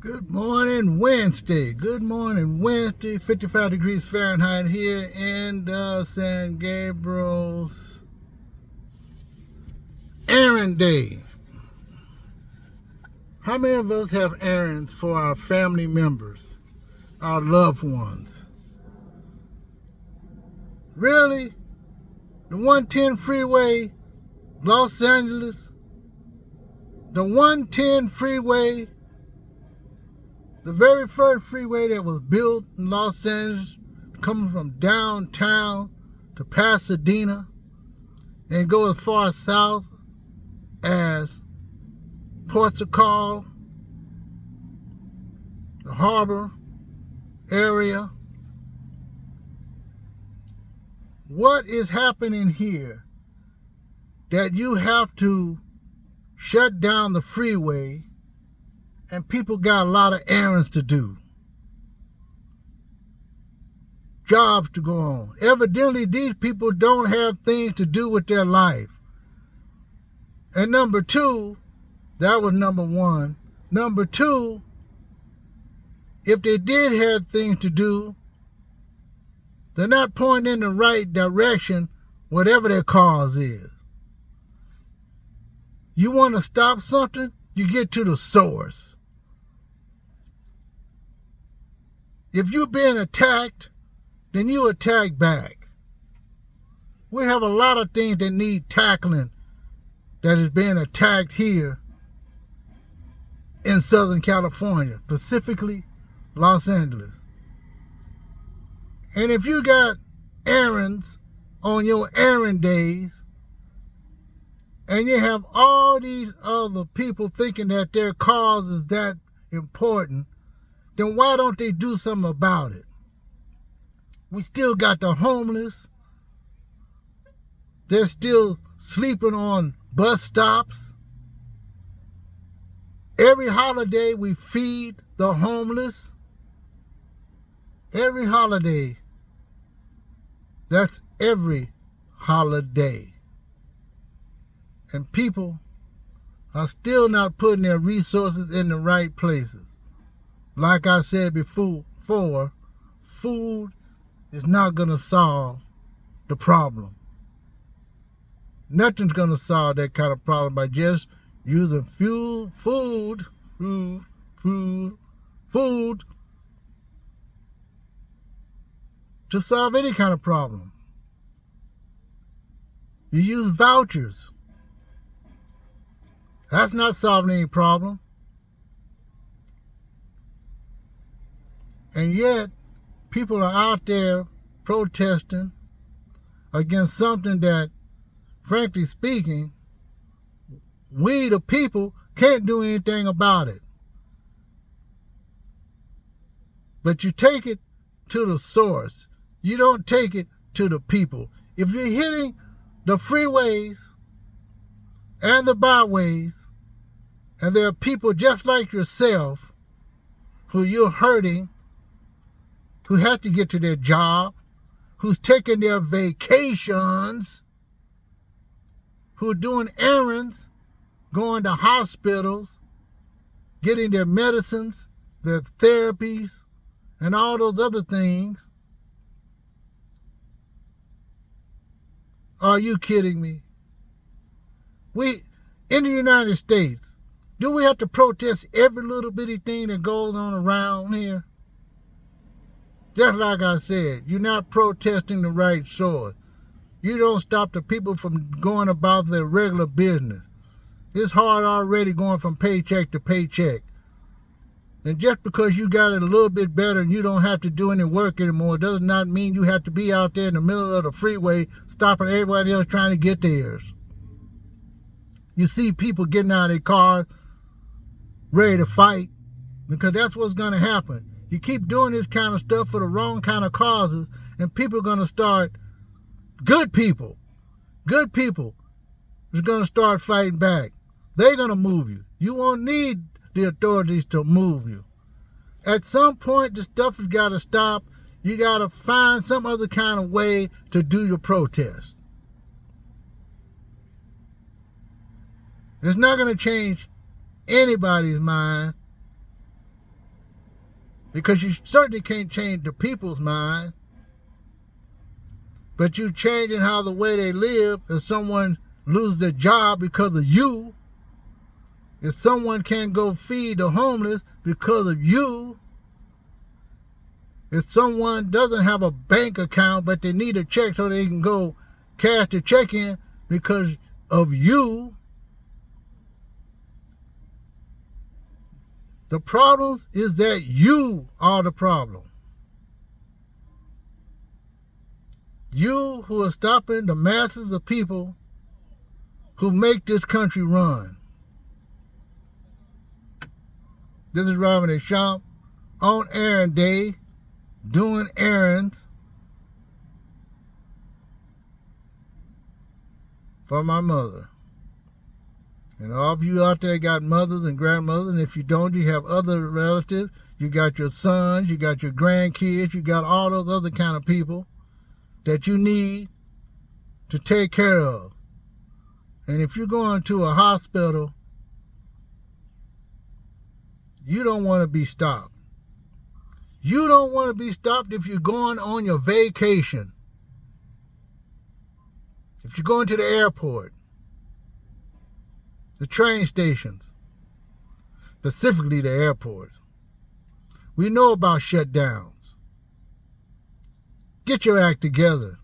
Good morning, Wednesday. Good morning, Wednesday. 55 degrees Fahrenheit here in San Gabriel's Errand Day. How many of us have errands for our family members, our loved ones? Really? The 110 freeway, Los Angeles? The 110 freeway, the very first freeway that was built in Los Angeles, coming from downtown to Pasadena, and go as far south as Port Call, the harbor area. What is happening here that you have to shut down the freeway and people got a lot of errands to do, jobs to go on? Evidently, these people don't have things to do with their life. And number two, that was number one. Number two, if they did have things to do, they're not pointing in the right direction, whatever their cause is. You want to stop something, you get to the source. If you're being attacked, then you attack back. We have a lot of things that need tackling that is being attacked here in Southern California, specifically Los Angeles. And if you got errands on your errand days, and you have all these other people thinking that their cause is that important, then why don't they do something about it? We still got the homeless. They're still sleeping on bus stops. Every holiday we feed the homeless. Every holiday. That's every holiday. And people are still not putting their resources in the right places. Like I said before, food is not going to solve the problem. Nothing's going to solve that kind of problem by just using food to solve any kind of problem. You use vouchers. That's not solving any problem. And yet, people are out there protesting against something that, frankly speaking, we the people can't do anything about it. But you take it to the source. You don't take it to the people. If you're hitting the freeways and the byways, and there are people just like yourself who you're hurting, who have to get to their job, who's taking their vacations, who are doing errands, going to hospitals, getting their medicines, their therapies, and all those other things. Are you kidding me? We, in the United States, do we have to protest every little bitty thing that goes on around here? Just like I said, you're not protesting the right source. You don't stop the people from going about their regular business. It's hard already going from paycheck to paycheck. And just because you got it a little bit better and you don't have to do any work anymore does not mean you have to be out there in the middle of the freeway stopping everybody else trying to get theirs. You see people getting out of their cars ready to fight because that's what's going to happen. You keep doing this kind of stuff for the wrong kind of causes, and people are going to start, good people is going to start fighting back. They're going to move you. You won't need the authorities to move you. At some point, the stuff has got to stop. You got to find some other kind of way to do your protest. It's not going to change anybody's mind Because you certainly can't change the people's mind, but you changing how the way they live. If someone loses their job because of you, if someone can't go feed the homeless because of you, if someone doesn't have a bank account but they need a check so they can go cash the check in because of you, the problem is that you are the problem. You who are stopping the masses of people who make this country run. This is Robin A. Shop on Errand Day, doing errands for my mother. And all of you out there got mothers and grandmothers, and if you don't, you have other relatives. You got your sons, you got your grandkids, you got all those other kind of people that you need to take care of. And if you're going to a hospital, you don't want to be stopped. You don't want to be stopped if you're going on your vacation. If you're going to the airport, the train stations, specifically the airports. We know about shutdowns. Get your act together.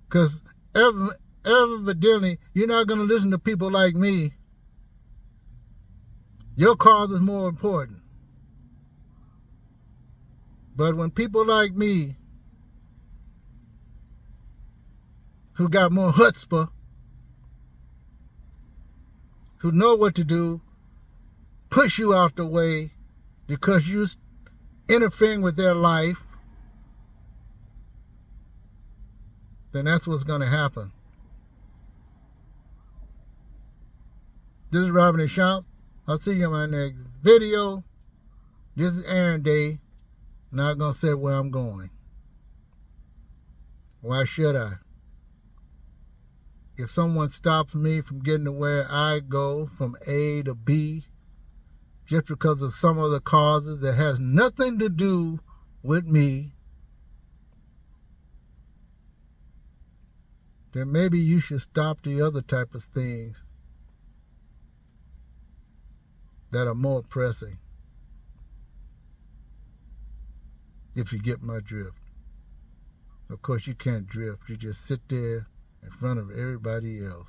Because evidently, you're not going to listen to people like me. Your cause is more important. But when people like me, who got more chutzpah, who know what to do, push you out the way because you're interfering with their life, then that's what's going to happen. This is Robin A. Shop. I'll see you in my next video. This is Errand Day. Not going to say where I'm going. Why should I? If someone stops me from getting to where I go from A to B, just because of some other causes that has nothing to do with me, then maybe you should stop the other type of things that are more pressing. If you get my drift. Of course, you can't drift. You just sit there in front of everybody else.